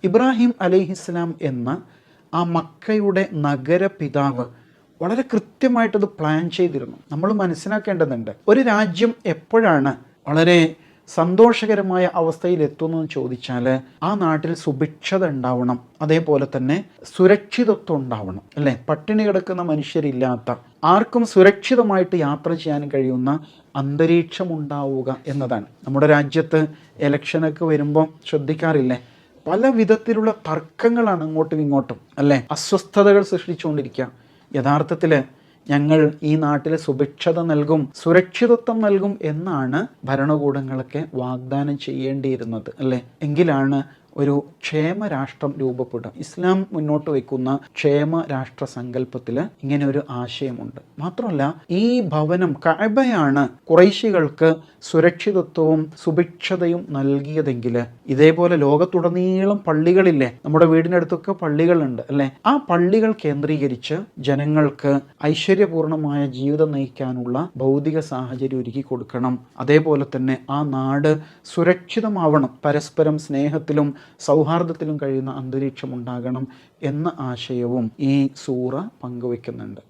ഇബ്രാഹിം അലൈഹിസ്സലാം എന്ന ആ മക്കയുടെ നഗരപിതാവ് വളരെ കൃത്യമായിട്ടത് പ്ലാൻ ചെയ്തിരുന്നു. നമ്മൾ മനസ്സിലാക്കേണ്ടതുണ്ട്, ഒരു രാജ്യം എപ്പോഴാണ് വളരെ സന്തോഷകരമായ അവസ്ഥയിൽ എത്തുന്നതെന്ന് ചോദിച്ചാൽ ആ നാട്ടിൽ സുഭിക്ഷത ഉണ്ടാവണം, അതേപോലെ തന്നെ സുരക്ഷിതത്വം ഉണ്ടാവണം, അല്ലേ? പട്ടിണി കിടക്കുന്ന മനുഷ്യരില്ലാത്ത, ആർക്കും സുരക്ഷിതമായിട്ട് യാത്ര ചെയ്യാൻ കഴിയുന്ന അന്തരീക്ഷം ഉണ്ടാവുക എന്നതാണ്. നമ്മുടെ രാജ്യത്ത് ഇലക്ഷനൊക്കെ വരുമ്പോൾ ശ്രദ്ധിക്കാറില്ലേ, പല വിധത്തിലുള്ള തർക്കങ്ങളാണ് അങ്ങോട്ടും ഇങ്ങോട്ടും, അല്ലേ? അസ്വസ്ഥതകൾ സൃഷ്ടിച്ചുകൊണ്ടിരിക്കുക. യഥാർത്ഥത്തിൽ ഞങ്ങൾ ഈ നാട്ടിൽ സുഭിക്ഷത നൽകും, സുരക്ഷിതത്വം നൽകും എന്നാണ് ഭരണകൂടങ്ങളൊക്കെ വാഗ്ദാനം ചെയ്യേണ്ടിയിരുന്നത്, അല്ലേ? എങ്കിലാണ് ഒരു ക്ഷേമ രാഷ്ട്രം രൂപപ്പെടുക. ഇസ്ലാം മുന്നോട്ട് വയ്ക്കുന്ന ക്ഷേമ രാഷ്ട്ര സങ്കല്പത്തിൽ ഇങ്ങനെ ഒരു ആശയമുണ്ട്. മാത്രമല്ല, ഈ ഭവനം കഅബയാണ് ഖുറൈശികൾക്ക് സുരക്ഷിതത്വവും സുഭിക്ഷതയും നൽകിയതെങ്കിൽ ഇതേപോലെ ലോകത്തുടനീളം പള്ളികളില്ലേ, നമ്മുടെ വീടിനടുത്തൊക്കെ പള്ളികളുണ്ട്, അല്ലേ? ആ പള്ളികൾ കേന്ദ്രീകരിച്ച് ജനങ്ങൾക്ക് ഐശ്വര്യപൂർണമായ ജീവിതം നയിക്കാനുള്ള ഭൗതിക സാഹചര്യം ഒരുക്കി കൊടുക്കണം. അതേപോലെ തന്നെ ആ നാട് സുരക്ഷിതമാവണം, പരസ്പരം സ്നേഹത്തിലും സൗഹാർദ്ദത്തിലും കഴിയുന്ന അന്തരീക്ഷം ഉണ്ടാകണം എന്ന ആശയവും ഈ സൂറ പങ്കുവെക്കുന്നുണ്ട്.